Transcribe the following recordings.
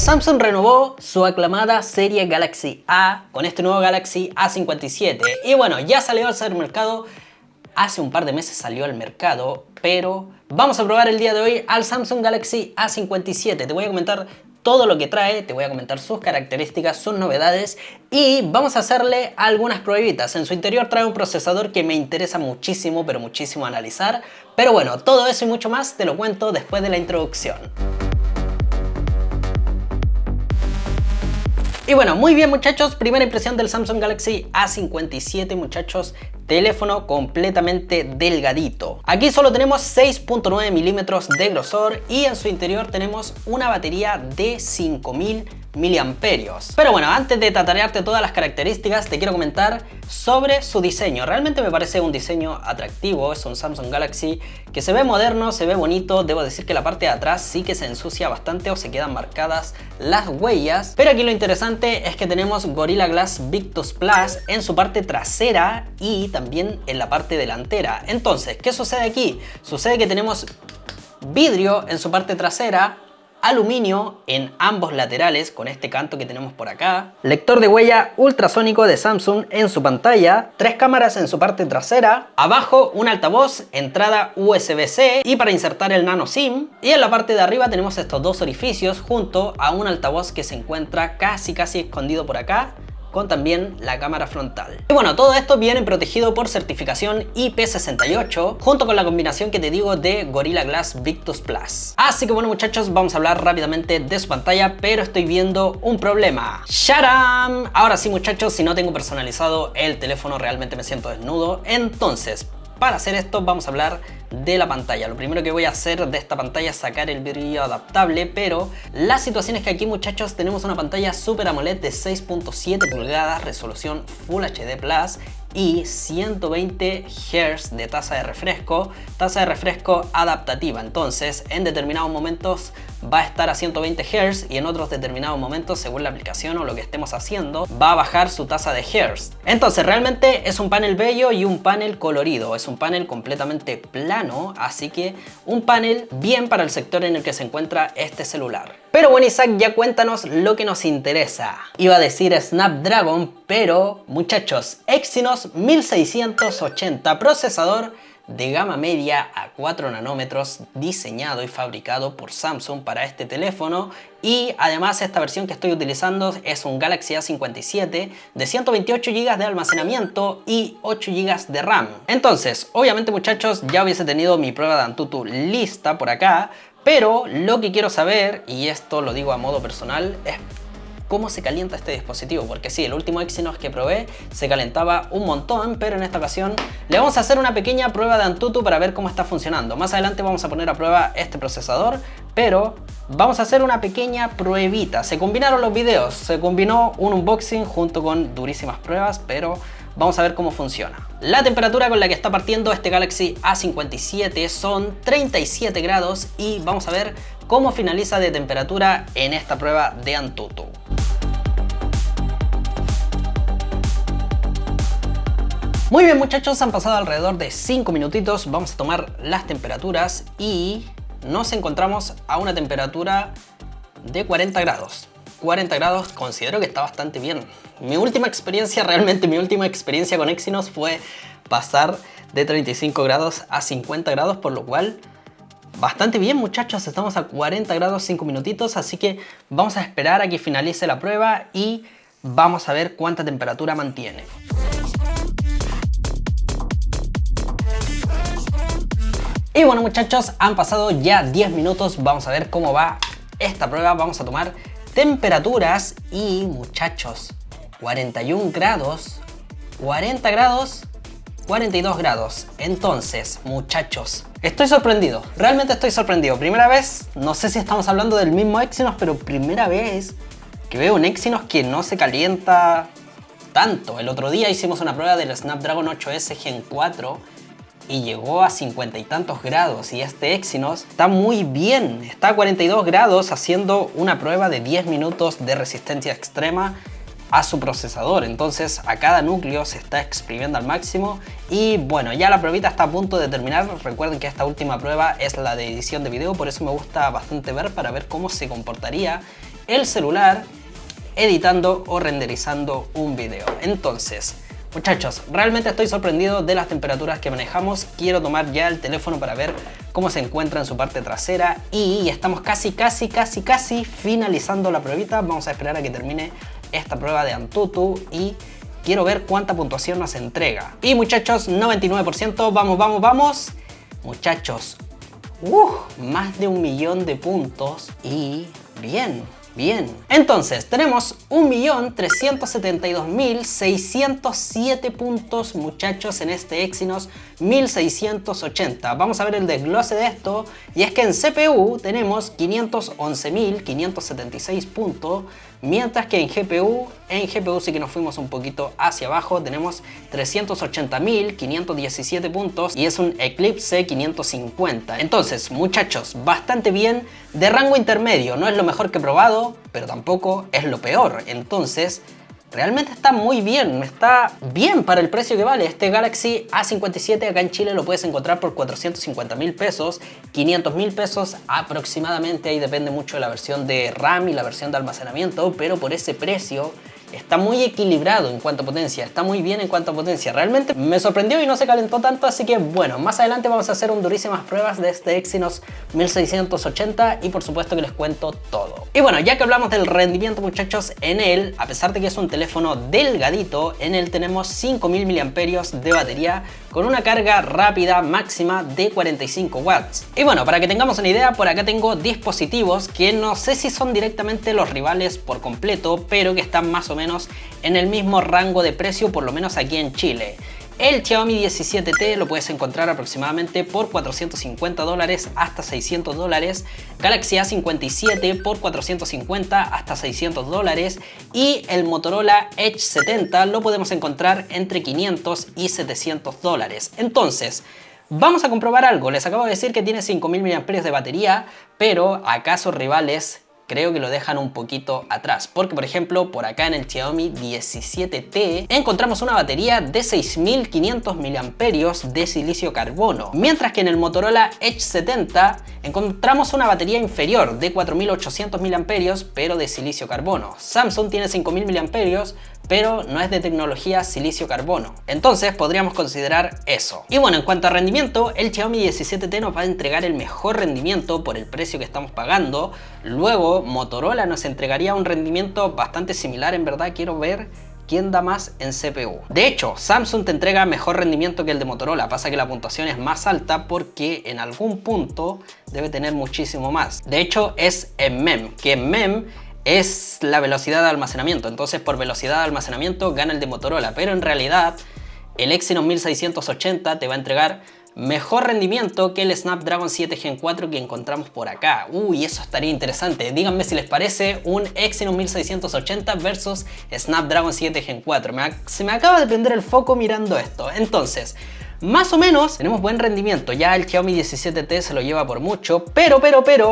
Samsung renovó su aclamada serie Galaxy A con este nuevo Galaxy A57. Y bueno, ya salió al mercado, hace un par de meses salió al mercado, pero vamos a probar el día de hoy al Samsung Galaxy A57. Te voy a comentar todo lo que trae, te voy a comentar sus características, sus novedades y vamos a hacerle algunas pruebitas. En su interior trae un procesador que me interesa muchísimo, pero muchísimo analizar. Pero bueno, todo eso y mucho más te lo cuento después de la introducción. Y bueno, muy bien muchachos, primera impresión del Samsung Galaxy A57 muchachos, teléfono completamente delgadito. Aquí solo tenemos 6.9 milímetros de grosor y en su interior tenemos una batería de 5000 miliamperios. Pero bueno, antes de tatarearte todas las características, te quiero comentar sobre su diseño. Realmente me parece un diseño atractivo, es un Samsung Galaxy que se ve moderno, se ve bonito. Debo decir que la parte de atrás sí que se ensucia bastante o se quedan marcadas las huellas. Pero aquí lo interesante es que tenemos Gorilla Glass Victus Plus en su parte trasera y también en la parte delantera. Entonces, ¿qué sucede aquí? Sucede que tenemos vidrio en su parte trasera, aluminio en ambos laterales con este canto que tenemos por acá, lector de huella ultrasónico de Samsung en su pantalla, 3 cámaras en su parte trasera, abajo un altavoz, entrada USB-C y para insertar el nano SIM, y en la parte de arriba tenemos estos dos orificios junto a un altavoz que se encuentra casi escondido por acá, con también la cámara frontal. Y bueno, todo esto viene protegido por certificación IP68 junto con la combinación que te digo de Gorilla Glass Victus Plus. Así que bueno muchachos, vamos a hablar rápidamente de su pantalla, pero estoy viendo un problema. ¡Shadam! Ahora sí muchachos, si no tengo personalizado el teléfono realmente me siento desnudo. Entonces, para hacer esto vamos a hablar de la pantalla. Lo primero que voy a hacer de esta pantalla es sacar el brillo adaptable, pero la situación es que aquí muchachos tenemos una pantalla Super AMOLED de 6.7 pulgadas, resolución Full HD Plus y 120 Hz de tasa de refresco adaptativa. Entonces en determinados momentos va a estar a 120 Hz y en otros determinados momentos, según la aplicación o lo que estemos haciendo, va a bajar su tasa de Hz. Entonces realmente es un panel bello y un panel colorido, es un panel completamente plano, así que un panel bien para el sector en el que se encuentra este celular. Pero bueno Isaac, ya cuéntanos lo que nos interesa. Iba a decir Snapdragon, pero muchachos, Exynos 1680, procesador de gama media a 4 nanómetros, diseñado y fabricado por Samsung para este teléfono. Y además esta versión que estoy utilizando es un Galaxy A57 de 128 GB de almacenamiento y 8 GB de RAM. Entonces, obviamente muchachos, ya hubiese tenido mi prueba de Antutu lista por acá, pero lo que quiero saber, y esto lo digo a modo personal, es cómo se calienta este dispositivo, porque sí, el último Exynos que probé se calentaba un montón, pero en esta ocasión le vamos a hacer una pequeña prueba de Antutu para ver cómo está funcionando. Más adelante vamos a poner a prueba este procesador, pero vamos a hacer una pequeña pruebita. Se combinaron los videos, se combinó un unboxing junto con durísimas pruebas, pero vamos a ver cómo funciona. La temperatura con la que está partiendo este Galaxy A57 son 37 grados y vamos a ver cómo finaliza de temperatura en esta prueba de Antutu. Muy bien muchachos, han pasado alrededor de 5 minutitos, vamos a tomar las temperaturas y nos encontramos a una temperatura de 40 grados. 40 grados considero que está bastante bien. Mi última experiencia con Exynos fue pasar de 35 grados a 50 grados, por lo cual bastante bien muchachos, estamos a 40 grados 5 minutitos, así que vamos a esperar a que finalice la prueba y vamos a ver cuánta temperatura mantiene. Y bueno muchachos, han pasado ya 10 minutos, vamos a ver cómo va esta prueba, vamos a tomar temperaturas y muchachos, 41 grados, 40 grados, 42 grados. Entonces muchachos, estoy sorprendido, realmente estoy sorprendido. Primera vez, no sé si estamos hablando del mismo Exynos, pero primera vez que veo un Exynos que no se calienta tanto. El otro día hicimos una prueba del Snapdragon 8S Gen 4 y llegó a 50 y tantos grados, y este Exynos está muy bien, está a 42 grados haciendo una prueba de 10 minutos de resistencia extrema a su procesador. Entonces a cada núcleo se está exprimiendo al máximo y bueno, ya la pruebita está a punto de terminar. Recuerden que esta última prueba es la de edición de video, por eso me gusta bastante ver, para ver cómo se comportaría el celular editando o renderizando un video. Entonces, muchachos, realmente estoy sorprendido de las temperaturas que manejamos. Quiero tomar ya el teléfono para ver cómo se encuentra en su parte trasera y estamos casi finalizando la pruebita. Vamos a esperar a que termine esta prueba de Antutu y quiero ver cuánta puntuación nos entrega. Y muchachos, 99%, vamos. Muchachos, más de 1 millón de puntos y bien. Entonces tenemos 1.372.607 puntos, muchachos, en este Exynos 1680. Vamos a ver el desglose de esto, y es que en CPU tenemos 511.576 puntos, mientras que en GPU sí que nos fuimos un poquito hacia abajo, tenemos 380.517 puntos y es un Eclipse 550. Entonces, muchachos, bastante bien, de rango intermedio. No es lo mejor que he probado, pero tampoco es lo peor. Entonces, realmente está muy bien, está bien para el precio que vale. Este Galaxy A57 acá en Chile lo puedes encontrar por 450.000 pesos, 500.000 pesos aproximadamente. Ahí depende mucho de la versión de RAM y la versión de almacenamiento, pero por ese precio está muy equilibrado en cuanto a potencia, está muy bien en cuanto a potencia. Realmente me sorprendió y no se calentó tanto, así que bueno, más adelante vamos a hacer durísimas pruebas de este Exynos 1680 y por supuesto que les cuento todo. Y bueno, ya que hablamos del rendimiento, muchachos, en él, a pesar de que es un teléfono delgadito, en él tenemos 5.000 mAh de batería con una carga rápida máxima de 45 watts. Y bueno, para que tengamos una idea, por acá tengo dispositivos que no sé si son directamente los rivales por completo, pero que están más o menos en el mismo rango de precio, por lo menos aquí en Chile. El Xiaomi 17T lo puedes encontrar aproximadamente por $450 hasta $600, Galaxy A57 por $450 hasta $600 y el Motorola Edge 70 lo podemos encontrar entre $500 y $700. Entonces, vamos a comprobar algo. Les acabo de decir que tiene 5.000 mAh de batería, pero ¿acaso rivales? Creo que lo dejan un poquito atrás, porque por ejemplo por acá en el Xiaomi 17T encontramos una batería de 6.500 mAh de silicio carbono, mientras que en el Motorola Edge 70 encontramos una batería inferior de 4.800 mAh pero de silicio carbono. Samsung tiene 5.000 mAh pero no es de tecnología silicio carbono, entonces podríamos considerar eso. Y bueno, en cuanto a rendimiento, el Xiaomi 17T nos va a entregar el mejor rendimiento por el precio que estamos pagando. Luego Motorola nos entregaría un rendimiento bastante similar. En verdad quiero ver quién da más en CPU. De hecho, Samsung te entrega mejor rendimiento que el de Motorola, pasa que la puntuación es más alta porque en algún punto debe tener muchísimo más. De hecho es en MEM, que en MEM es la velocidad de almacenamiento, entonces por velocidad de almacenamiento gana el de Motorola, pero en realidad el Exynos 1680 te va a entregar mejor rendimiento que el Snapdragon 7 Gen 4 que encontramos por acá. Uy, eso estaría interesante. Díganme si les parece un Exynos 1680 versus Snapdragon 7 Gen 4. Se me acaba de prender el foco mirando esto. Entonces, más o menos tenemos buen rendimiento. Ya el Xiaomi 17T se lo lleva por mucho, pero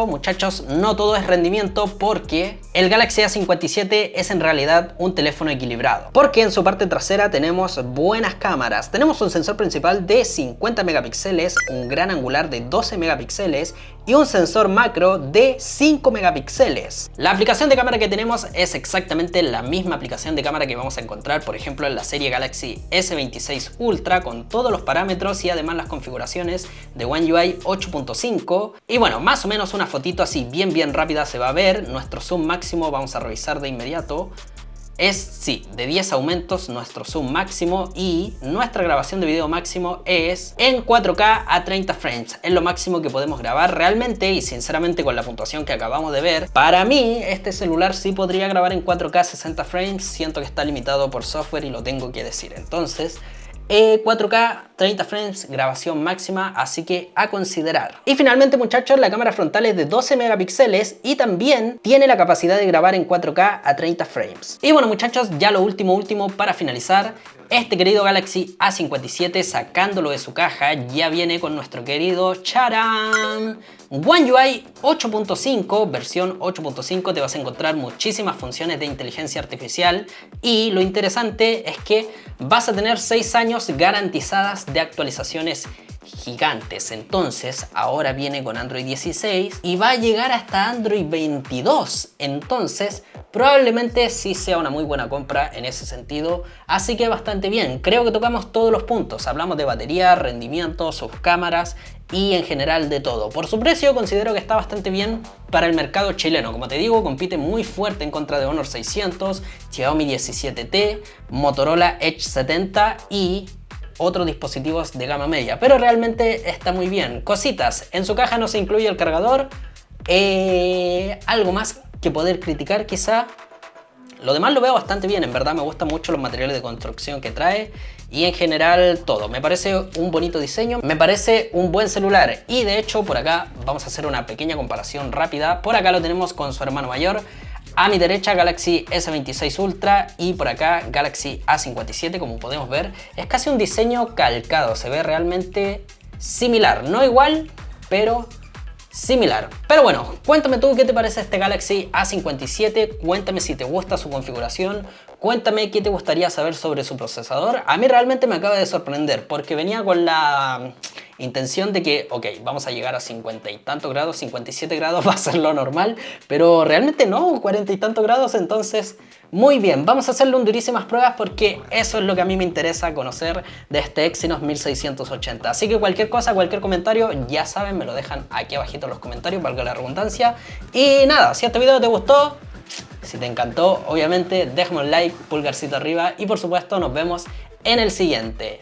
muchachos, no todo es rendimiento, porque el Galaxy A57 es en realidad un teléfono equilibrado, porque en su parte trasera tenemos buenas cámaras. Tenemos un sensor principal de 50 megapíxeles, un gran angular de 12 megapíxeles y un sensor macro de 5 megapíxeles. La aplicación de cámara que tenemos es exactamente la misma aplicación de cámara que vamos a encontrar, por ejemplo, en la serie Galaxy S26 Ultra, con todos los parámetros y además las configuraciones de One UI 8.5. Y bueno, más o menos una fotito así bien rápida se va a ver. Nuestro zoom máximo, vamos a revisar de inmediato, es, sí, de 10 aumentos nuestro zoom máximo, y nuestra grabación de video máximo es en 4K a 30 frames. Es lo máximo que podemos grabar realmente, y sinceramente con la puntuación que acabamos de ver, para mí este celular sí podría grabar en 4K a 60 frames. Siento que está limitado por software y lo tengo que decir. Entonces 4K, 30 frames, grabación máxima, así que a considerar. Y finalmente, muchachos, la cámara frontal es de 12 megapíxeles y también tiene la capacidad de grabar en 4K a 30 frames. Y bueno, muchachos, ya lo último para finalizar, este querido Galaxy A57, sacándolo de su caja, ya viene con nuestro querido ¡charán! One UI 8.5, versión 8.5, te vas a encontrar muchísimas funciones de inteligencia artificial, y lo interesante es que vas a tener 6 años garantizadas de actualizaciones gigantes. Entonces ahora viene con Android 16 y va a llegar hasta Android 22. Entonces probablemente sí sea una muy buena compra en ese sentido, así que bastante bien. Creo que tocamos todos los puntos, hablamos de batería, rendimiento, sus cámaras y en general de todo. Por su precio considero que está bastante bien para el mercado chileno. Como te digo, compite muy fuerte en contra de Honor 600, Xiaomi 17T, Motorola Edge 70 y otros dispositivos de gama media, pero realmente está muy bien. Cositas, en su caja no se incluye el cargador, algo más que poder criticar quizá. Lo demás lo veo bastante bien, en verdad me gustan mucho los materiales de construcción que trae y en general todo. Me parece un bonito diseño, me parece un buen celular y de hecho por acá vamos a hacer una pequeña comparación rápida. Por acá lo tenemos con su hermano mayor. A mi derecha Galaxy S26 Ultra y por acá Galaxy A57, como podemos ver. Es casi un diseño calcado, se ve realmente similar. No igual, pero similar. Pero bueno, cuéntame tú qué te parece este Galaxy A57, cuéntame si te gusta su configuración, cuéntame qué te gustaría saber sobre su procesador. A mí realmente me acaba de sorprender porque venía con la intención de que, ok, vamos a llegar a 50 y tantos grados, 57 grados va a ser lo normal, pero realmente no, 40 y tantos grados, entonces muy bien, vamos a hacerle un durísimas pruebas porque eso es lo que a mí me interesa conocer de este Exynos 1680. Así que cualquier cosa, cualquier comentario, ya saben, me lo dejan aquí abajito en los comentarios, valga la redundancia. Y nada, si este video te gustó, si te encantó, obviamente déjame un like, pulgarcito arriba y por supuesto nos vemos en el siguiente.